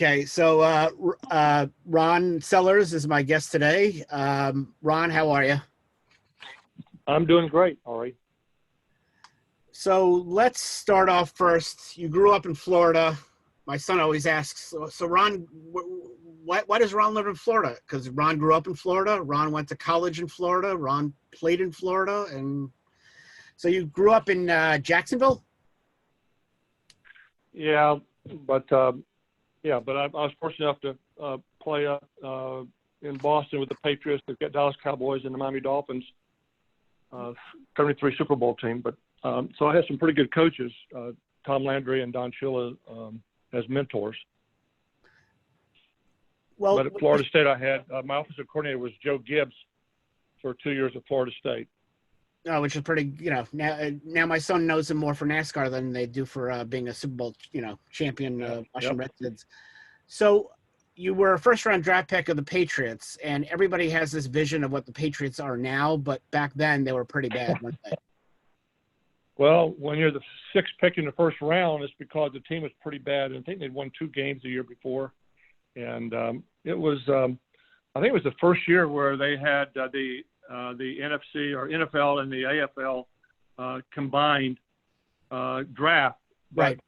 Okay, so Ron Sellers is my guest today. Ron, how are you? I'm doing great, Ari. So let's start off first. You grew up in Florida. My son always asks, so Ron, why does Ron live in Florida? Because Ron grew up in Florida. Ron went to college in Florida. Ron played in Florida. And so you grew up in Jacksonville? Yeah, but I was fortunate enough to play in Boston with the Patriots, the Dallas Cowboys, and the Miami Dolphins, 73 Super Bowl team. But so I had some pretty good coaches, Tom Landry and Don Shula, as mentors. Well, but at Florida State, I had my offensive coordinator was Joe Gibbs for 2 years at Florida State. Oh, which is pretty, now my son knows him more for NASCAR than they do for being a Super Bowl, champion, Washington Redskins. So you were a first-round draft pick of the Patriots, and everybody has this vision of what the Patriots are now, but back then they were pretty bad, weren't they? Well, when you're the sixth pick in the first round, it's because the team was pretty bad. And I think they'd won 2 games the year before. And it was, I think it was the first year where they had the NFC or NFL and the AFL combined draft. Right.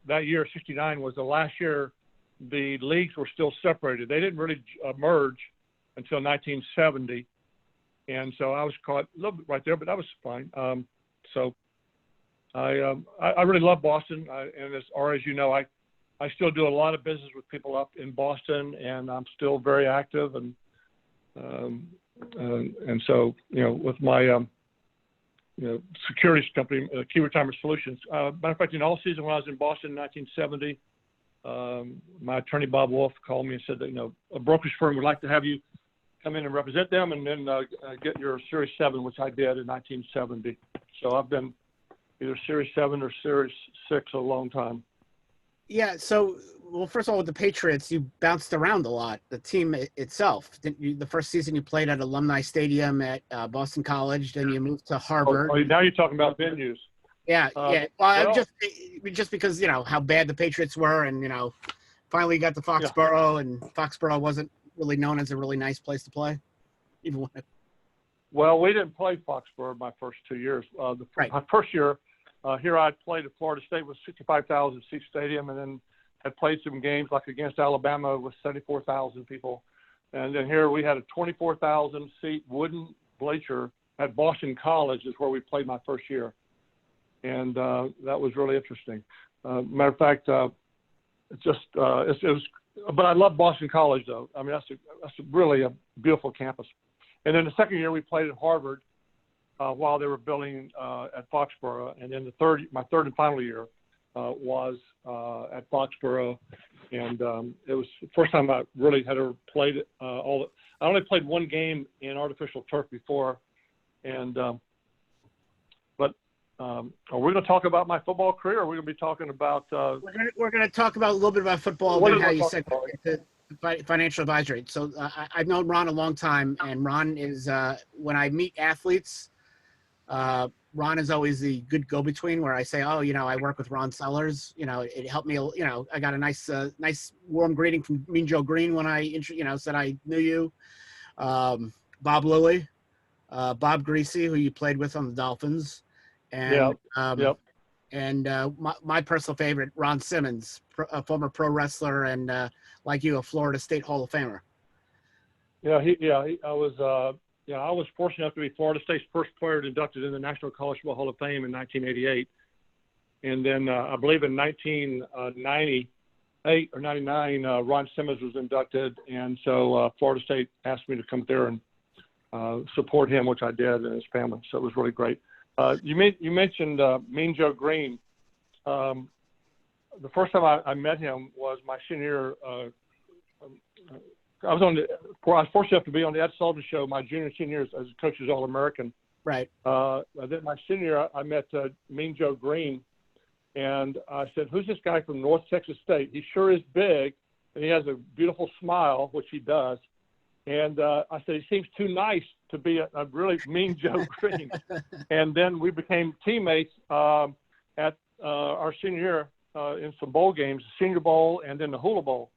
That year, 69, was the last year the leagues were still separated. They didn't really merge until 1970. And so I was caught a little bit right there, but that was fine. So I really love Boston. And as you know, I still do a lot of business with people up in Boston, and I'm still very active. And so, with my, securities company, Key Retirement Solutions. Matter of fact, in all season when I was in Boston in 1970, my attorney, Bob Wolf, called me and said that, a brokerage firm would like to have you come in and represent them and then get your Series 7, which I did in 1970. So I've been either Series 7 or Series 6 a long time. Yeah, so, well, first of all, with the Patriots, you bounced around a lot, the team itself. The first season you played at Alumni Stadium at Boston College, then you moved to Harvard. Oh, now you're talking about venues. Yeah, yeah. Well, just because, how bad the Patriots were and, finally you got to Foxborough, and Foxborough wasn't really known as a really nice place to play. Even when Well, we didn't play Foxborough my first 2 years. My first year, here I played at Florida State with 65,000 seat stadium, and then had played some games like against Alabama with 74,000 people. And then here we had a 24,000 seat wooden bleacher at Boston College is where we played my first year. And that was really interesting. Matter of fact, it was, but I love Boston College though. I mean, that's really a beautiful campus. And then the second year we played at Harvard while they were building at Foxborough. And then my third and final year was at Foxborough. And it was the first time I really had ever played it. I only played one game in artificial turf before. And are we going to talk about my football career, or are we going to be talking about? We're going to talk about a little bit about football and how you said financial advisory. So I've known Ron a long time, and Ron is when I meet athletes, Ron is always the good go-between where I say, oh, I work with Ron Sellers. It helped me. I got a nice warm greeting from Mean Joe Green when I said I knew you. Bob Lilly, Bob Greasy, who you played with on the Dolphins. And and my personal favorite, Ron Simmons, a former pro wrestler and like you, a Florida State Hall of Famer. I was fortunate enough to be Florida State's first player inducted in the National College Football Hall of Fame in 1988, and then I believe in 1998 or 99, Ron Simmons was inducted, and so Florida State asked me to come there and support him, which I did, and his family. So it was really great. You mentioned Mean Joe Green. The first time I met him was my senior year. I was fortunate enough to be on the Ed Sullivan Show my junior and senior years as a coach's All-American. Right. Then my senior year, I met Mean Joe Green, and I said, "Who's this guy from North Texas State? He sure is big, and he has a beautiful smile, which he does." And I said, he seems too nice to be a really Mean Joe Green. And then we became teammates at our senior year in some bowl games, the Senior Bowl and then the Hula Bowl.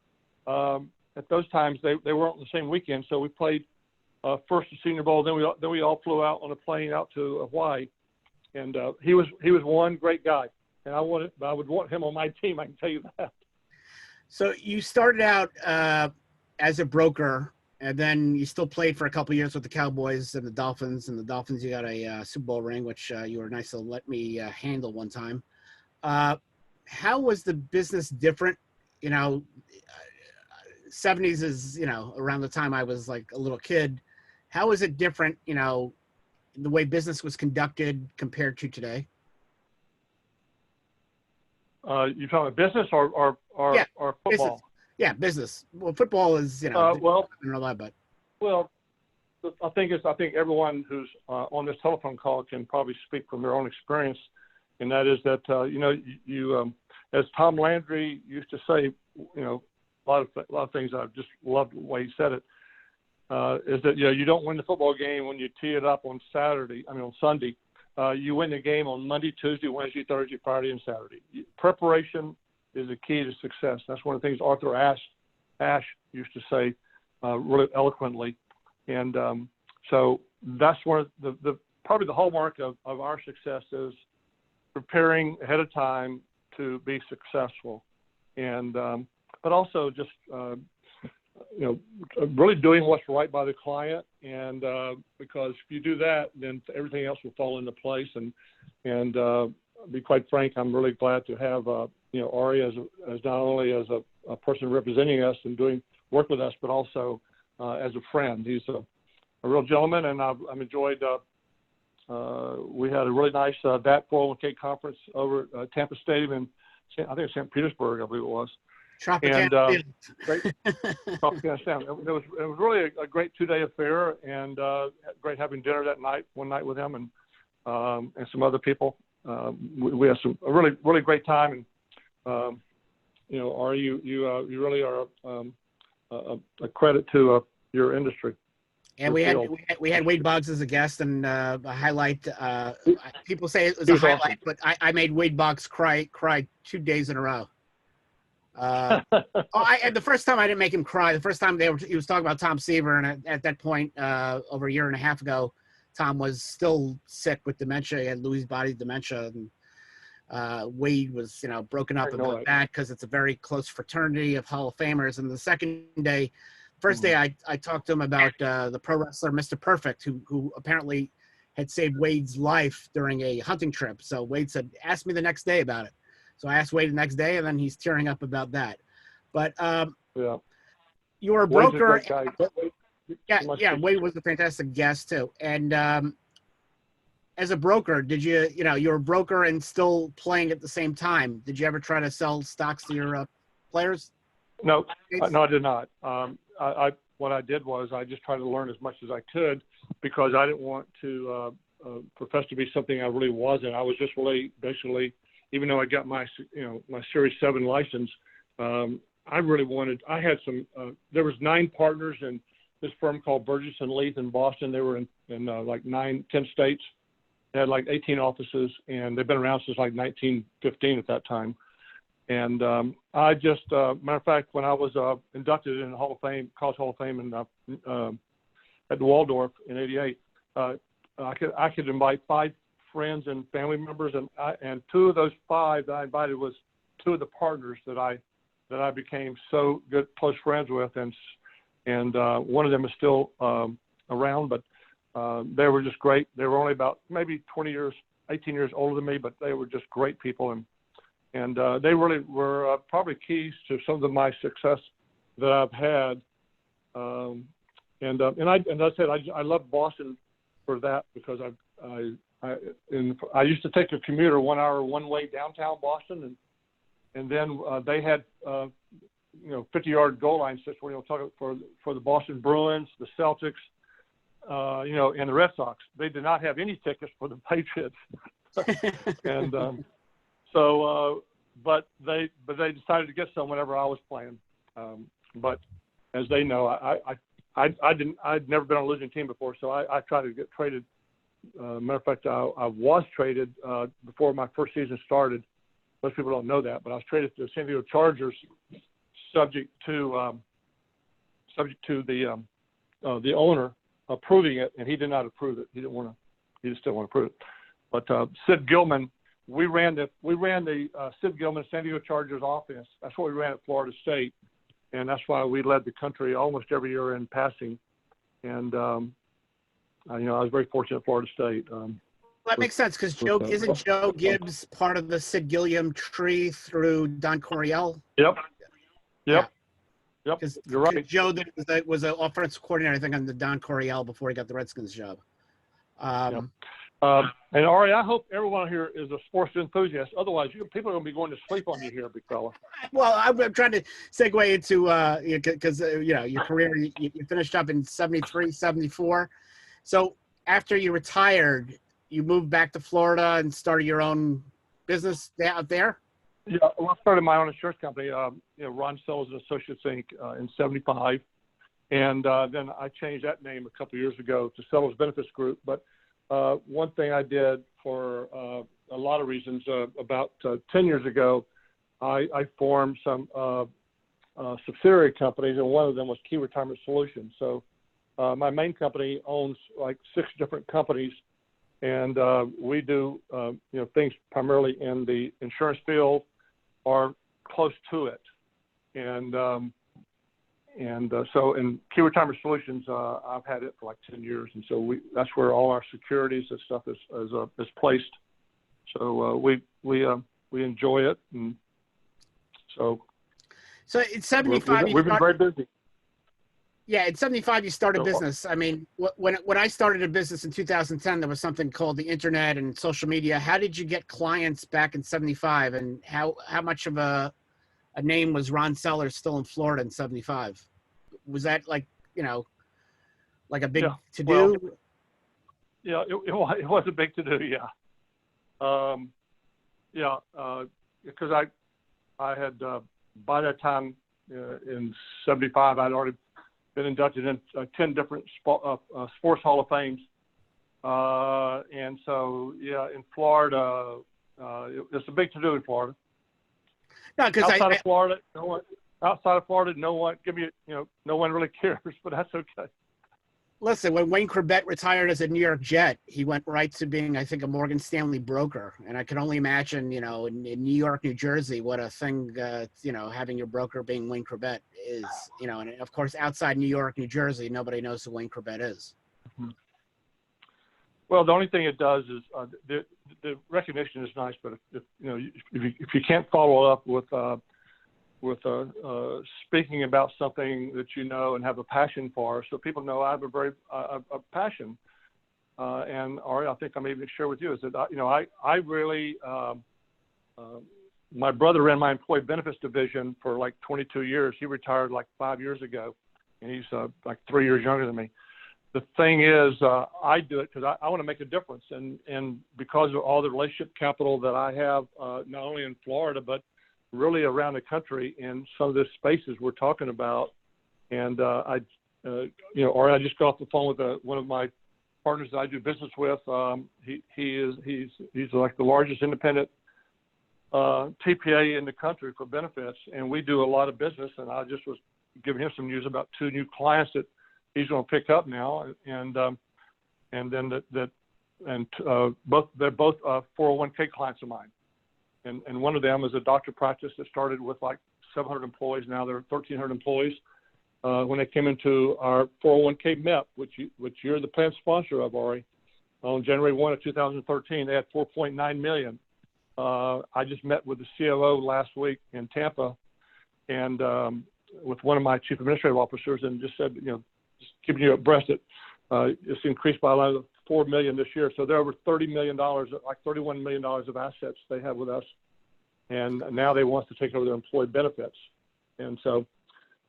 At those times, they weren't on the same weekend, so we played first the Senior Bowl, then we all flew out on a plane out to Hawaii, and he was one great guy, and I would want him on my team. I can tell you that. So you started out as a broker, and then you still played for a couple of years with the Cowboys and the Dolphins. And the Dolphins, you got a Super Bowl ring, which you were nice to let me handle one time. How was the business different? 70s is, around the time I was like a little kid. How was it different, the way business was conducted compared to today? You talking about business or football? Business. Yeah, business. Well, football is, well, but. Well, I think everyone who's on this telephone call can probably speak from their own experience, and that is that you as Tom Landry used to say, a lot of things I just loved the way he said it. Is that you don't win the football game when you tee it up on Sunday. You win the game on Monday, Tuesday, Wednesday, Thursday, Friday, and Saturday. Preparation is the key to success. That's one of the things Arthur Ashe used to say really eloquently. And so that's one of the probably the hallmark of our success is preparing ahead of time to be successful. And but also just really doing what's right by the client, and because if you do that, then everything else will fall into place. And be quite frank, I'm really glad to have Ari as not only as a person representing us and doing work with us, but also as a friend. He's a real gentleman, and I've enjoyed. We had a really nice DAT 401k conference over at Tampa Stadium in I think St. Petersburg, I believe it was. Tropicana. Great. Tropicana. It was really a great 2-day affair, and great having dinner one night with him and some other people. We had a really great time, and Ari, you really are a credit to your industry. And we had Wade Boggs as a guest, and a highlight. People say it was a highlight, awesome. But I made Wade Boggs cry 2 days in a row. The first time I didn't make him cry. The first time he was talking about Tom Seaver, and at that point, over a year and a half ago, Tom was still sick with dementia. He had Lewy body dementia, and Wade was broken up about that because it's a very close fraternity of Hall of Famers. And the first day I talked to him about the pro wrestler Mr. Perfect, who apparently had saved Wade's life during a hunting trip. So Wade said, "Ask me the next day about it." So I asked Wade the next day, and then he's tearing up about that. But you were a broker. Wade was a fantastic guest too. And as a broker, did you were a broker and still playing at the same time? Did you ever try to sell stocks to your players? No, I did not. What I did was I just tried to learn as much as I could because I didn't want to profess to be something I really wasn't. I was just really basically, even though I got my Series 7 license, I had there was 9 partners in this firm called Burgess and Leith in Boston. They were in like 10 states. They had like 18 offices, and they've been around since like 1915 at that time. And I just, matter of fact, when I was inducted in the Hall of Fame, College Hall of Fame at the Waldorf in '88, I could invite 5 friends and family members, and 2 of those 5 that I invited was 2 of the partners that I became so good, close friends with, and one of them is still around, but they were just great. They were only about maybe 18 years older than me, but they were just great people, and they really were probably keys to some of my success that I've had. And as I said, I love Boston for that because I used to take a commuter 1 hour one way downtown Boston, and then they had 50-yard goal line system for the Boston Bruins, the Celtics, and the Red Sox. They did not have any tickets for the Patriots, and but they decided to get some whenever I was playing. But as they know, I'd never been on a losing team before, so I tried to get traded. Matter of fact, I was traded before my first season started Most people don't know that, but I was traded to the San Diego Chargers, subject to the owner approving it, and he did not approve it. He didn't want to. He just didn't want to approve it. But Sid Gilman, we ran the Sid Gilman San Diego Chargers offense. That's what we ran at Florida State, and that's why we led the country almost every year in passing. And I was very fortunate at Florida State. That makes sense because isn't Joe Gibbs part of the Sid Gilliam tree through Don Coryell? Yep. Yeah. Yep. Because You're right. Joe was an offensive coordinator, I think, under Don Coryell before he got the Redskins job. And Ari, I hope everyone here is a sports enthusiast. Otherwise, people are going to be going to sleep on you here, big fella. Well, I'm trying to segue into because your career, you finished up in 73, 74. So after you retired, you moved back to Florida and started your own business out there? Yeah, well, I started my own insurance company, Ron Sellers and Associates, Inc., in 75. And then I changed that name a couple of years ago to Sellers Benefits Group. But one thing I did for a lot of reasons, about 10 years ago, I formed some subsidiary companies, and one of them was Key Retirement Solutions. So my main company owns like 6 different companies, and we do things primarily in the insurance field or close to it. And so in Key Retirement Solutions, I've had it for like 10 years, and so that's where all our securities and stuff is placed. So we enjoy it, and so in 75, we've been very busy. Yeah, in 75, you started business. I mean, when I started a business in 2010, there was something called the internet and social media. How did you get clients back in 75, and how much of a name was Ron Sellers still in Florida in 75? Was that like a big to do? Well, yeah, it was a big to do. Yeah. Because I had by that time in 75, I'd already been inducted in 10 different sports Hall of Fames. And so, in Florida, it's a big to do in Florida. No, because outside of Florida, no one really cares, but that's okay. Listen, when Wayne Corbett retired as a New York Jet, he went right to being, I think, a Morgan Stanley broker. And I can only imagine, in New York, New Jersey, what a thing, having your broker being Wayne Corbett is, and of course, outside New York, New Jersey, nobody knows who Wayne Corbett is. Mm-hmm. Well, the only thing it does is the recognition is nice, but if you can't follow up with speaking about something that you know and have a passion for, so people know I have a passion. And Ari, I think I may even share with you is that I really my brother ran my employee benefits division for like 22 years. He retired like 5 years ago, and he's like 3 years younger than me. The thing is, I do it because I want to make a difference, and because of all the relationship capital that I have, not only in Florida but really around the country in some of the spaces we're talking about. And I just got off the phone with one of my partners that I do business with. He's like the largest independent TPA in the country for benefits, and we do a lot of business. And I just was giving him some news about 2 new clients that he's going to pick up now, and then they're both 401k clients of mine. And one of them is a doctor practice that started with like 700 employees. Now there are 1,300 employees. When they came into our 401k MEP, which you're the plan sponsor of, Ari, on January 1 of 2013, they had $4.9 million. I just met with the COO last week in Tampa, and with one of my chief administrative officers, and just said, just keeping you abreast that it's increased by another $4 million this year. So they're over $30 million, like $31 million of assets they have with us. And now they want us to take over their employee benefits. And so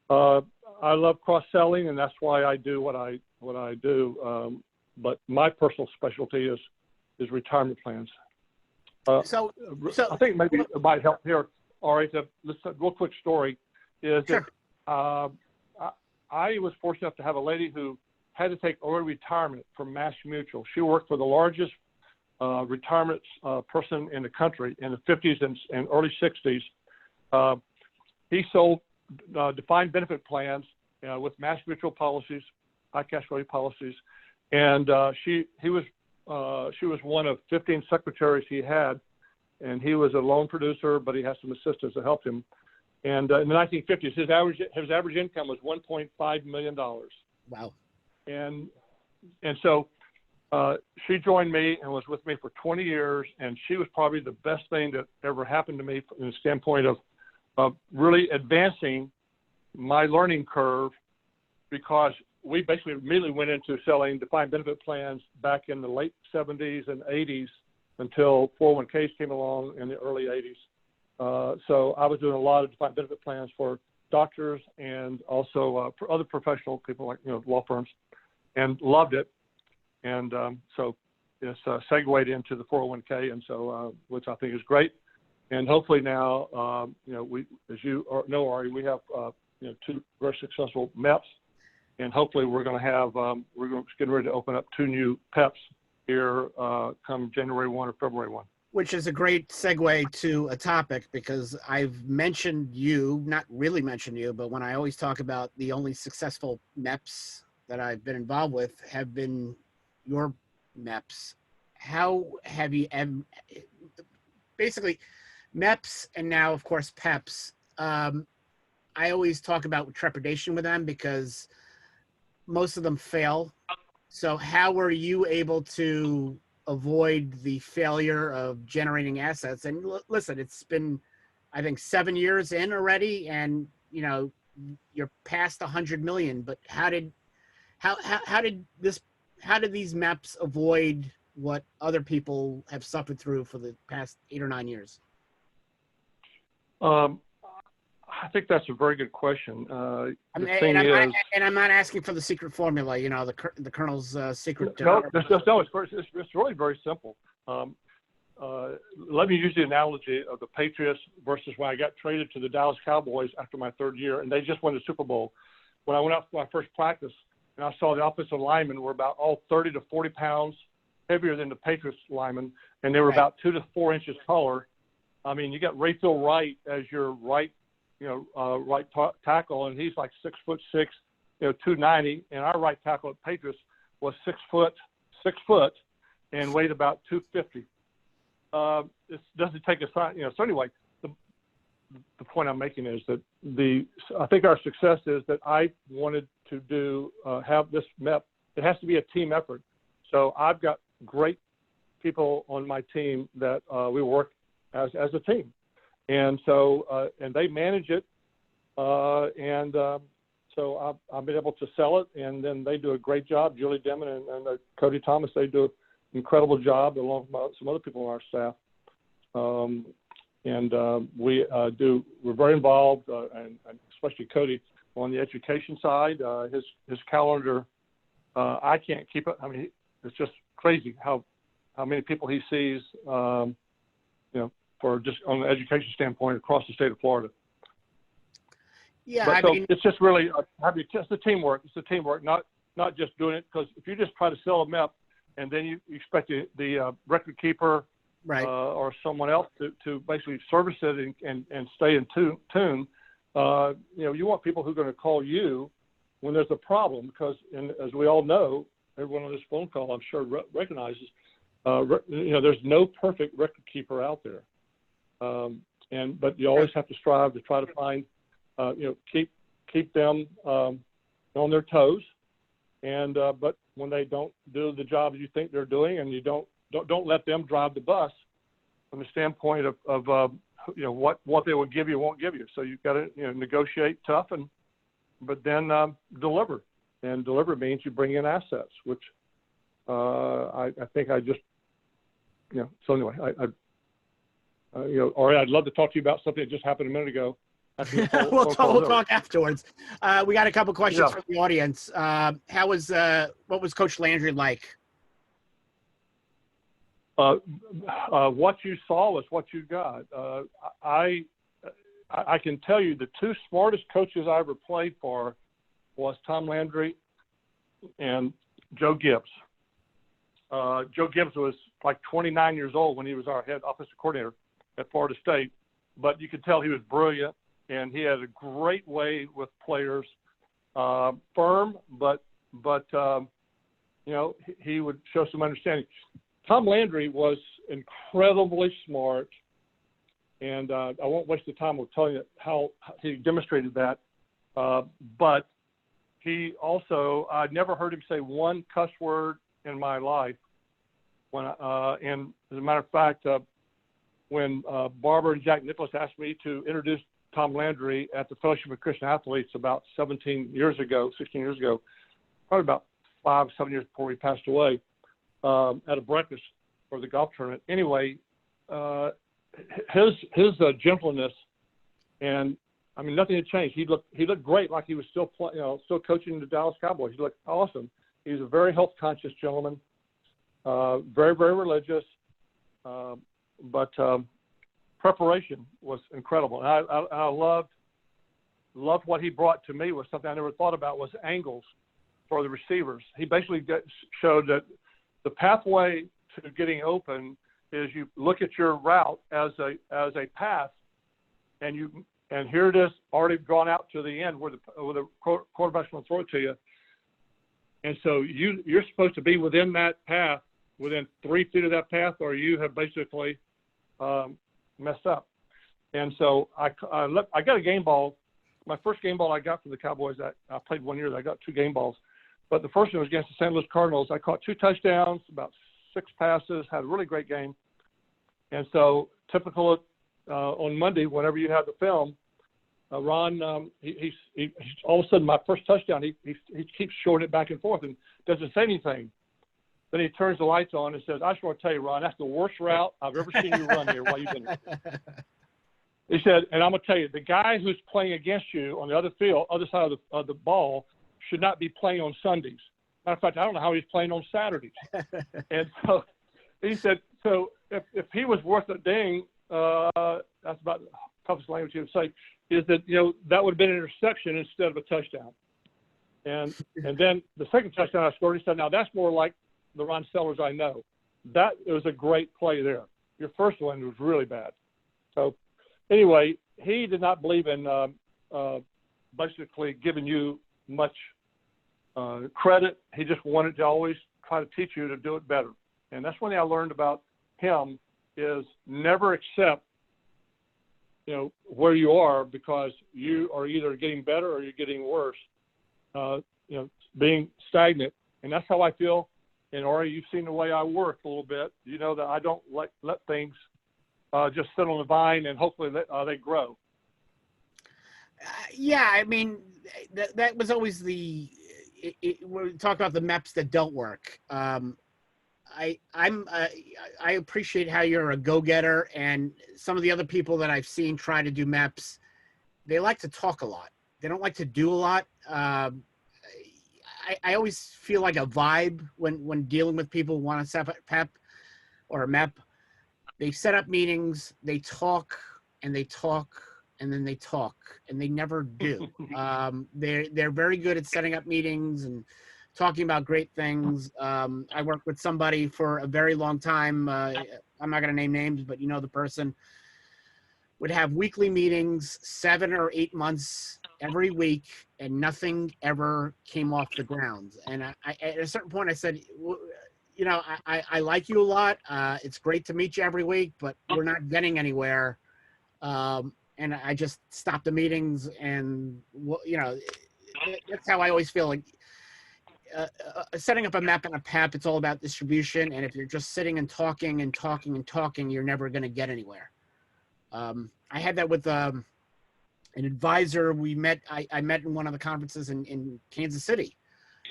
I love cross-selling, and that's why I do what I do. But my personal specialty is retirement plans. So I think maybe it might help here, Ari, listen, real quick story is sure. that I was fortunate enough to have a lady who had to take early retirement from Mass Mutual. She worked for the largest retirement person in the country in the 50s and early 60s. He sold defined benefit plans with mass mutual policies, high cash value policies, and she was one of 15 secretaries he had, and he was a lone producer, but he had some assistants that helped him. And in the 1950s, his average income was $1.5 million. Wow. And so she joined me and was with me for 20 years, and she was probably the best thing that ever happened to me from the standpoint of really advancing my learning curve, because we basically immediately went into selling defined benefit plans back in the late 70s and 80s until 401ks came along in the early 80s. So I was doing a lot of defined benefit plans for doctors and also for other professional people like, law firms, and loved it. And so it's segued into the 401k, and so which I think is great. And hopefully now, we, as you know, Ari, we have 2 very successful MEPs, and hopefully we're going to have we're getting ready to open up 2 new PEPs here come January 1 or February 1. Which is a great segue to a topic, because I've mentioned you, not really mentioned you, but when I always talk about the only successful MEPs that I've been involved with have been your MEPs. How have you, basically MEPs and now of course PEPs, I always talk about trepidation with them because most of them fail. So how were you able to avoid the failure of generating assets? And listen, it's been, I think, 7 years in already, and you're past 100 million. But how did these MEPs avoid what other people have suffered through for the past 8 or 9 years? I think that's a very good question. I'm not asking for the secret formula, the Colonel's secret. No, it's really very simple. Let me use the analogy of the Patriots versus when I got traded to the Dallas Cowboys after my 3rd year, and they just won the Super Bowl. When I went out for my first practice, and I saw the offensive linemen were about all 30 to 40 pounds heavier than the Patriots linemen, and they were about 2 to 4 inches taller. I mean, you got Rayfield Wright as your right tackle, and he's like 6'6", 290, and our right tackle at Patriots was 6 foot, and weighed about 250. It doesn't take a So anyway, the point I'm making is that I think our success is that I wanted to have this MEP. It has to be a team effort. So I've got great people on my team that we work as a team. And so, and they manage it, so I've been able to sell it, and then they do a great job. Julie Demon and Cody Thomas, they do an incredible job along with some other people on our staff. We're very involved, and especially Cody on the education side. His calendar, I can't keep it. I mean, it's just crazy how many people he sees, for just on the education standpoint across the state of Florida. Yeah, it's just really just the teamwork. It's the teamwork, not just doing it, because if you just try to sell a MEP and then you expect the record keeper, right, or someone else to basically service it and stay in tune, you want people who are going to call you when there's a problem, because as we all know, everyone on this phone call I'm sure recognizes, there's no perfect record keeper out there. But you always have to strive to try to find, keep them on their toes, but when they don't do the job you think they're doing, and you don't let them drive the bus from the standpoint of what they will give you, won't give you. So you've got to negotiate tough, but then deliver, and deliver means you bring in assets, which I think I just so anyway, or I'd love to talk to you about something that just happened a minute ago. We'll talk afterwards. We got a couple questions from the audience. What was Coach Landry like? What you saw was what you got. I can tell you the 2 smartest coaches I ever played for was Tom Landry and Joe Gibbs. Joe Gibbs was like 29 years old when he was our head offensive coordinator at Florida State, but you could tell he was brilliant, and he had a great way with players, firm, but he would show some understanding. Tom Landry was incredibly smart, and I won't waste the time with telling you how he demonstrated that, but he also, I never heard him say one cuss word in my life. And as a matter of fact, when Barbara and Jack Nicholas asked me to introduce Tom Landry at the Fellowship of Christian Athletes about 16 years ago, probably about 5-7 years before he passed away, at a breakfast for the golf tournament. Anyway, his gentleness, and I mean, nothing had changed. He looked great, like he was still still coaching the Dallas Cowboys. He looked awesome. He was a very health conscious gentleman, very, very religious, but preparation was incredible. And I loved what he brought to me. Was something I never thought about, was angles for the receivers. He basically showed that the pathway to getting open is you look at your route as a path, and here it is, already drawn out to the end where the quarterback's going to throw it to you. And so you're supposed to be within that path, within 3 feet of that path, or you have basically messed up. And so I got a game ball. My first game ball I got from the Cowboys, I played 1 year. I got 2 game balls. But the first one was against the St. Louis Cardinals. I caught 2 touchdowns, about 6 passes, had a really great game. And so typical on Monday, whenever you have the film, Ron, he's all of a sudden, my first touchdown, he keeps shorting it back and forth and doesn't say anything. Then he turns the lights on and says, "I just want to tell you, Ron, that's the worst route I've ever seen you run here while you've been here." He said, "And I'm going to tell you, the guy who's playing against you on the other field, other side of the ball, should not be playing on Sundays. Matter of fact, I don't know how he's playing on Saturdays." And so he said, so if he was worth a ding, that's about the toughest language he would say, is that, that would have been an interception instead of a touchdown. And then the second touchdown I scored, he said, "Now that's more like the Ron Sellers I know. That was a great play there. Your first one was really bad." So anyway, he did not believe in basically giving you much credit. He just wanted to always try to teach you to do it better. And that's one thing I learned about him, is never accept where you are, because you are either getting better or you're getting worse, being stagnant. And that's how I feel. And Ori, you've seen the way I work a little bit. You know that I don't let things just sit on the vine and hopefully they grow. Yeah, I mean, that was always we talk about the MEPs that don't work. I appreciate how you're a go-getter, and some of the other people that I've seen try to do MEPs, they like to talk a lot. They don't like to do a lot. I always feel like a vibe when dealing with people who want to set up a PEP or a MEP. They set up meetings, they talk, and they talk, and then they talk, and they never do. They're very good at setting up meetings and talking about great things. I worked with somebody for a very long time. I'm not going to name names, but the person would have weekly meetings, 7 or 8 months every week, and nothing ever came off the ground. And I at a certain point, I said, I like you a lot. It's great to meet you every week, but we're not getting anywhere. And I just stopped the meetings, and that's how I always feel. Like setting up a MEP and a PEP, it's all about distribution. And if you're just sitting and talking and talking and talking, you're never going to get anywhere. I had that with an advisor we met. I met in one of the conferences in Kansas City,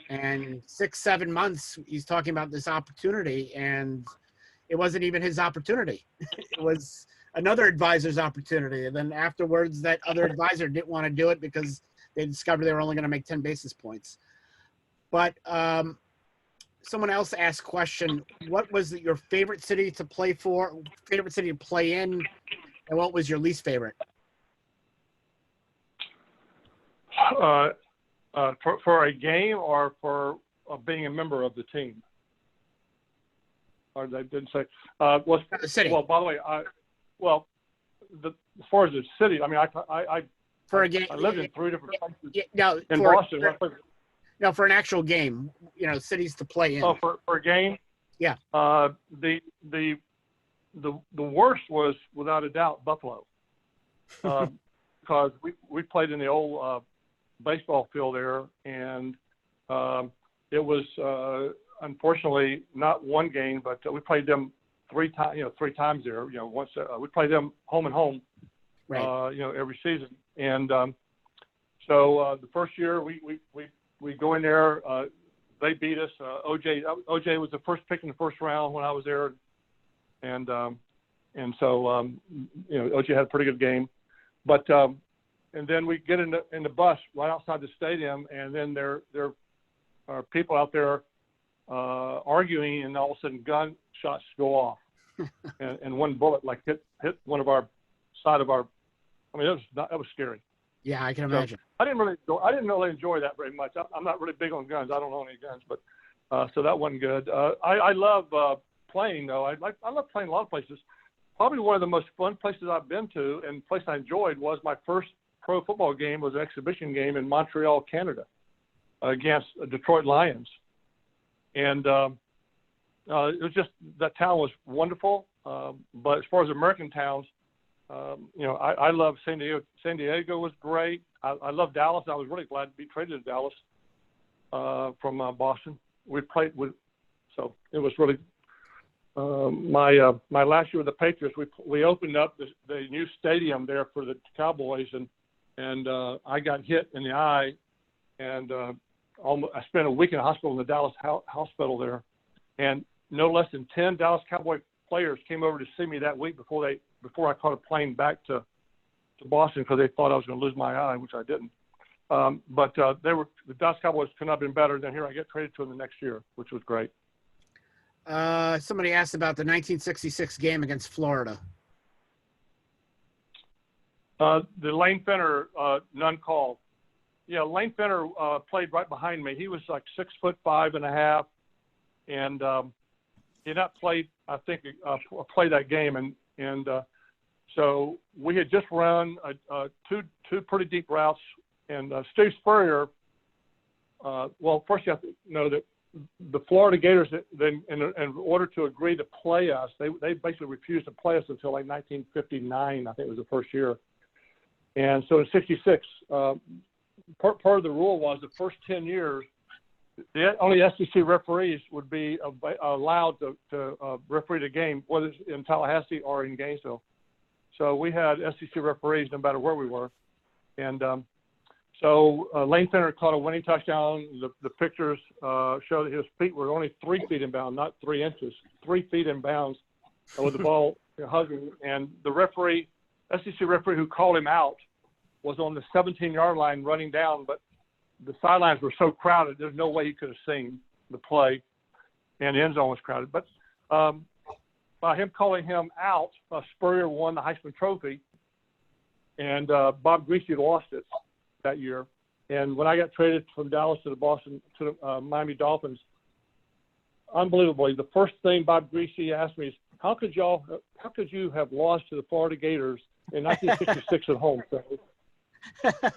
and 6-7 months he's talking about this opportunity, and it wasn't even his opportunity. It was another advisor's opportunity. And then afterwards, that other advisor didn't want to do it because they discovered they were only going to make 10 basis points. But someone else asked a question: what was your favorite city to play for, favorite city to play in, and what was your least favorite? For a game, or for being a member of the team? or they didn't say. Was the city. Well, by the way, as far as the city, I mean, for a game, I lived in 3 different places no, in Boston. No, for an actual game, cities to play in. Oh, for a game? Yeah. The worst was, without a doubt, Buffalo. Because we played in the old baseball field there, and it was unfortunately not one game, but we played them 3 times there. Once we played them home and home, right. Every season. And so the first year we go in there. They beat us. OJ was the first pick in the first round when I was there, and so OJ had a pretty good game. But and then we get in the bus right outside the stadium, and then there are people out there arguing, and all of a sudden gunshots go off, and one bullet hit one of our side of our. I mean, that was scary. Yeah, I can imagine. So I didn't really enjoy that very much. I'm not really big on guns. I don't own any guns, but so that wasn't good. I love playing though. I love playing a lot of places. Probably one of the most fun places I've been to and place I enjoyed was my first pro football game. Was an exhibition game in Montreal, Canada, against Detroit Lions, and it was just, that town was wonderful. But as far as American towns, I love San Diego. San Diego was great. I love Dallas. I was really glad to be traded to Dallas from Boston. We played with, so it was really my last year with the Patriots. We opened up the new stadium there for the Cowboys, and I got hit in the eye, and I spent a week in a hospital in the Dallas hospital there, and no less than 10 Dallas Cowboy players came over to see me that week before I caught a plane back to Boston, because they thought I was going to lose my eye, which I didn't. But the Dallas Cowboys could not have been better. Then here I get traded to them the next year, which was great. Somebody asked about the 1966 game against Florida. The Lane Fenner none call. Yeah, Lane Fenner played right behind me. He was like 6'5.5", and he had not played, I think, play that game, and so we had just run two pretty deep routes, and Steve Spurrier. Well, first you have to know that the Florida Gators, then in order to agree to play us, they basically refused to play us until like 1959. I think it was the first year, and so in '66, part of the rule was the first 10 years. The only SEC referees would be allowed to referee the game, whether it's in Tallahassee or in Gainesville. So we had SEC referees no matter where we were. And so Lane Fenner caught a winning touchdown. The pictures show that his feet were only 3 feet in bounds, not 3 inches, 3 feet in bounds with the ball hugging. And the referee, SEC referee who called him out, was on the 17-yard line running down, but the sidelines were so crowded, there's no way he could have seen the play, and the end zone was crowded. But by him calling him out, Spurrier won the Heisman Trophy, and Bob Griese lost it that year. And when I got traded from Dallas to the Miami Dolphins, unbelievably, the first thing Bob Griese asked me is, how could you have lost to the Florida Gators in 1966 at home? So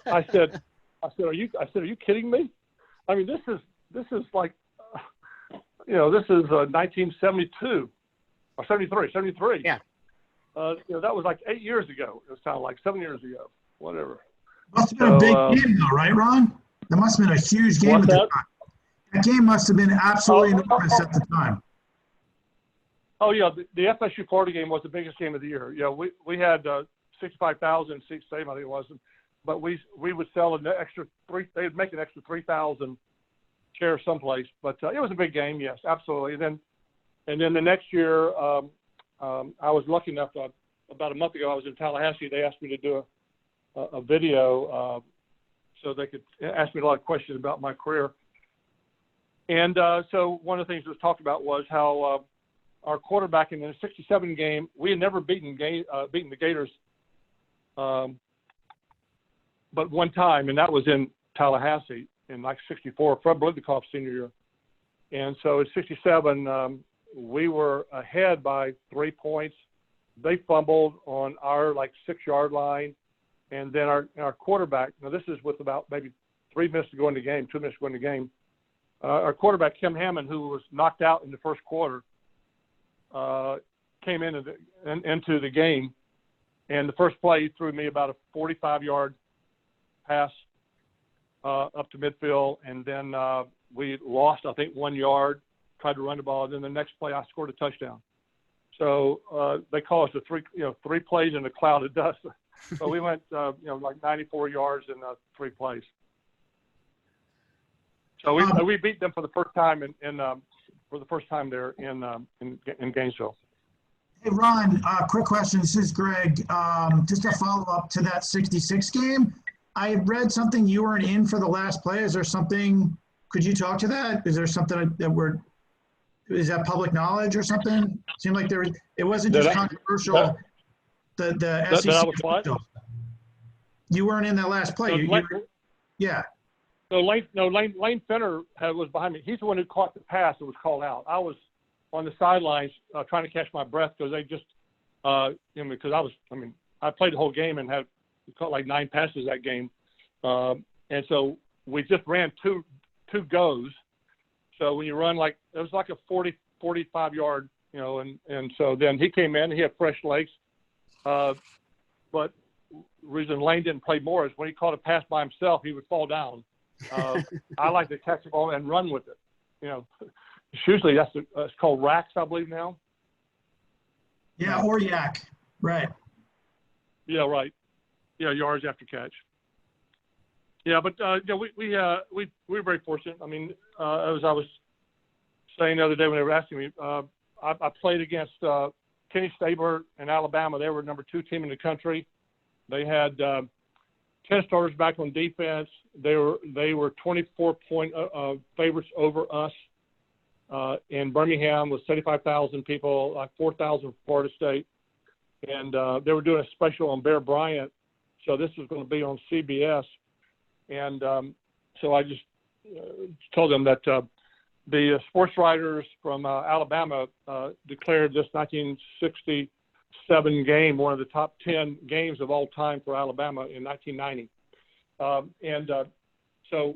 I said, are you kidding me? I mean, this is like, this is 1972 or 73. Yeah. That was like 8 years ago. It sounded like 7 years ago, whatever. Must have been a big game though, right, Ron? That must have been a huge game at the time. That game must have been absolutely enormous at the time. Oh yeah, the FSU Florida game was the biggest game of the year. Yeah, we had 65,000 seat stadium, I think it was. But we would sell an extra they'd make an extra 3,000 chairs someplace. But it was a big game, yes, absolutely. And then the next year, I was lucky enough, about a month ago, I was in Tallahassee. They asked me to do a video so they could ask me a lot of questions about my career. And so one of the things that was talked about was how our quarterback in the '67 game, we had never beaten the Gators but one time, and that was in Tallahassee in like '64, Fred Biletnikoff's senior year. And so in '67, we were ahead by 3 points. They fumbled on our 6-yard line, and then our quarterback. Now this is with about maybe 3 minutes to go in the game, 2 minutes to go in the game. Our quarterback Kim Hammond, who was knocked out in the first quarter, came into the game, and the first play he threw me about a 45-yard pass up to midfield, and then we lost, I think, 1 yard. Tried to run the ball, and then the next play I scored a touchdown. So they call us the three plays in a cloud of dust. So we went 94 yards in 3 plays. So we beat them for the first time there in Gainesville. Hey Ron, quick question. This is Greg. Just a follow up to that 66 game. I read something you weren't in for the last play. Is there something? Could you talk to that? Is there something that is that public knowledge or something? It seemed like it wasn't just controversial. The SEC. That I was what? You weren't in that last play. Yeah. No, Lane Fenner was behind me. He's the one who caught the pass that was called out. I was on the sidelines trying to catch my breath because they just, because I played the whole game and had caught 9 passes that game, and so we just ran two goes. So when you run it was like a 45 yard, and so then he came in. He had fresh legs, but the reason Lane didn't play more is when he caught a pass by himself, he would fall down. I like to catch the ball and run with it. Usually it's called racks, I believe now. Yeah, or yak, right? Yeah, right. Yeah, yards after catch. Yeah, but we were very fortunate. I mean, as I was saying the other day when they were asking me, I played against Kenny Stabler in Alabama. They were the number 2 team in the country. They had 10 starters back on defense. They were 24-point favorites over us. In Birmingham with 75,000 people, 4,000 from Florida State, and they were doing a special on Bear Bryant. So this was going to be on CBS. And so I just told them that the sports writers from Alabama declared this 1967 game one of the top 10 games of all time for Alabama in 1990. So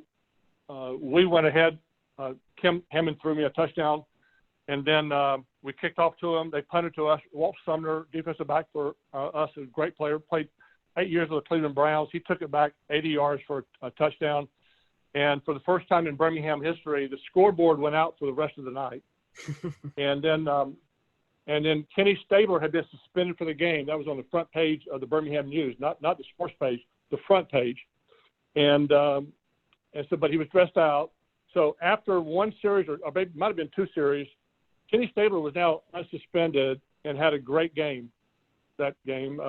we went ahead. Kim Hammond threw me a touchdown, and then we kicked off to them. They punted to us. Walt Sumner, defensive back for us, a great player, played 8 years with the Cleveland Browns. He took it back 80 yards for a touchdown. And for the first time in Birmingham history, the scoreboard went out for the rest of the night. and then Kenny Stabler had been suspended for the game. That was on the front page of the Birmingham News, not the sports page, the front page. And so, but he was dressed out. So after one series, or maybe it might have been 2 series, Kenny Stabler was now unsuspended and had a great game. That game,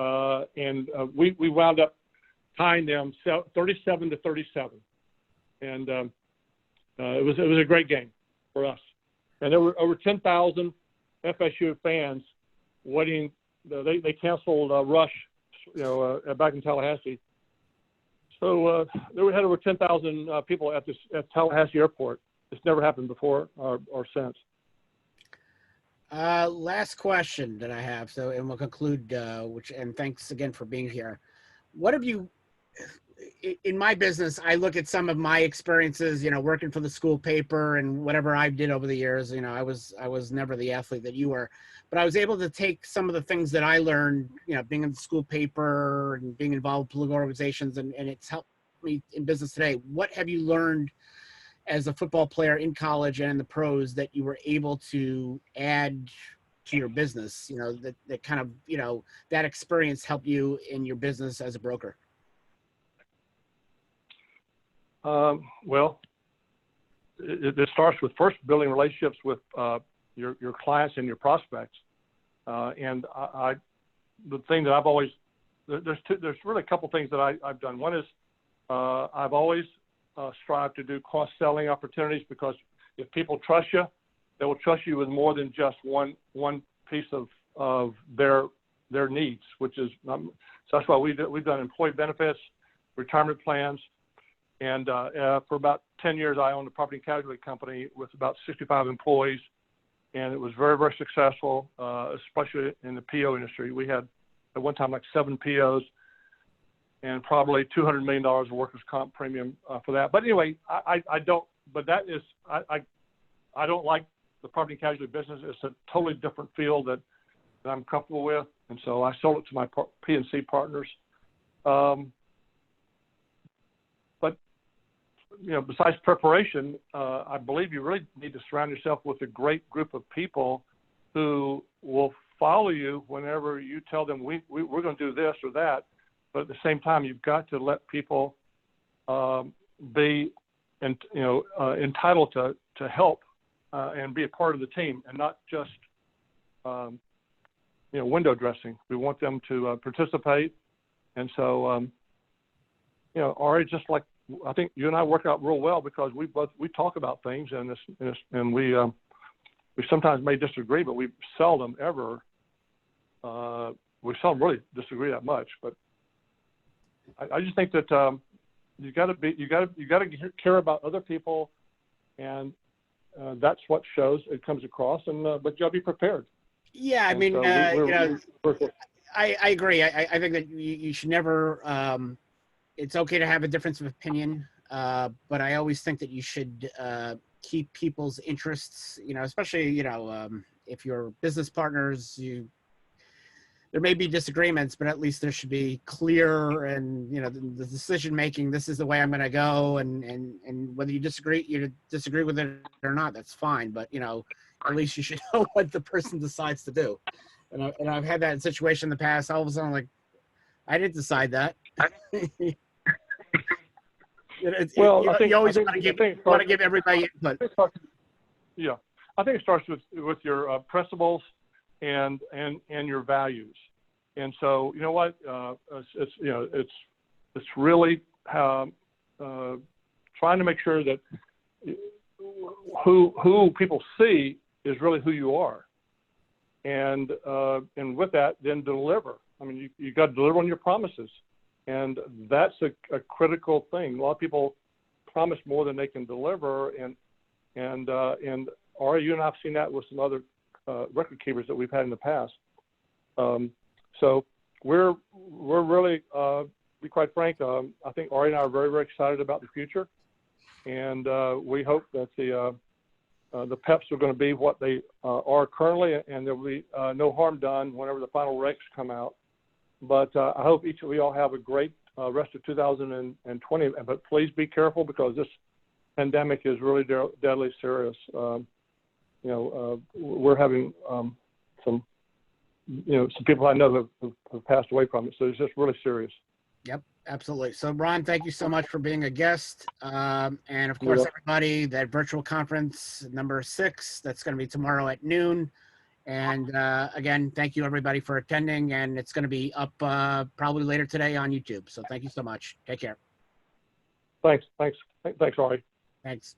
and we wound up tying them 37-37, and it was a great game for us. And there were over 10,000 FSU fans waiting. They canceled Rush, back in Tallahassee. So we had over 10,000 people at Tallahassee Airport. It's never happened before or since. Last question that I have, and we'll conclude, and thanks again for being here. What have you, in my business, I look at some of my experiences, working for the school paper and whatever I did over the years. I was never the athlete that you were, but I was able to take some of the things that I learned, being in the school paper and being involved with political organizations, and it's helped me in business today. What have you learned as a football player in college and in the pros that you were able to add to your business, that kind of, that experience helped you in your business as a broker? Well, it starts with first building relationships with your clients and your prospects. And the thing that I've always, there's really a couple things that I've done. One is I've always strive to do cross-selling opportunities, because if people trust you, they will trust you with more than just one piece of their needs, which is so that's why we've done employee benefits, retirement plans, and for about 10 years I owned a property and casualty company with about 65 employees, and it was very, very successful, especially in the PO industry. We had at one time like 7 POs and probably $200 million of workers' comp premium for that. But anyway, I don't. But that is I don't like the property and casualty business. It's a totally different field that I'm comfortable with, and so I sold it to my P&C partners. But besides preparation, I believe you really need to surround yourself with a great group of people who will follow you whenever you tell them we're going to do this or that. But at the same time, you've got to let people be entitled to help and be a part of the team, and not just window dressing. We want them to participate, and so Ari, just like I think you and I work out real well because we talk about things, and we sometimes may disagree, but we seldom ever really disagree that much. But I just think that you got to care about other people, and that's what shows. It comes across, and but you got to be prepared. Yeah, I mean, I agree. I think that you should never. It's okay to have a difference of opinion, but I always think that you should keep people's interests. Especially if you're business partners, there may be disagreements, but at least there should be clear and the decision making. This is the way I'm going to go, and whether you disagree with it or not, that's fine. But at least you should know what the person decides to do. And I've had that situation in the past. All of a sudden, like, I didn't decide that. Well, you always want to give everybody input. Yeah, I think it starts with your principles and your values. And so you know what, it's really trying to make sure that who people see is really who you are, and with that, then deliver. I mean, you got to deliver on your promises, and that's a critical thing. A lot of people promise more than they can deliver, and Ari, you and I have seen that with some other record keepers that we've had in the past. So we're really, to be quite frank, I think Ari and I are very, very excited about the future, and we hope that the PEPs are going to be what they are currently, and there will be no harm done whenever the final regs come out. But I hope each of you all have a great rest of 2020. But please be careful, because this pandemic is really deadly serious. We're having some people I know have passed away from it. So it's just really serious. Yep, absolutely. So Ron, thank you so much for being a guest. And of course, everybody, that virtual conference number 6, that's going to be tomorrow at noon. And again, thank you everybody for attending, and it's going to be up probably later today on YouTube. So thank you so much. Take care. Thanks, Ari. Thanks.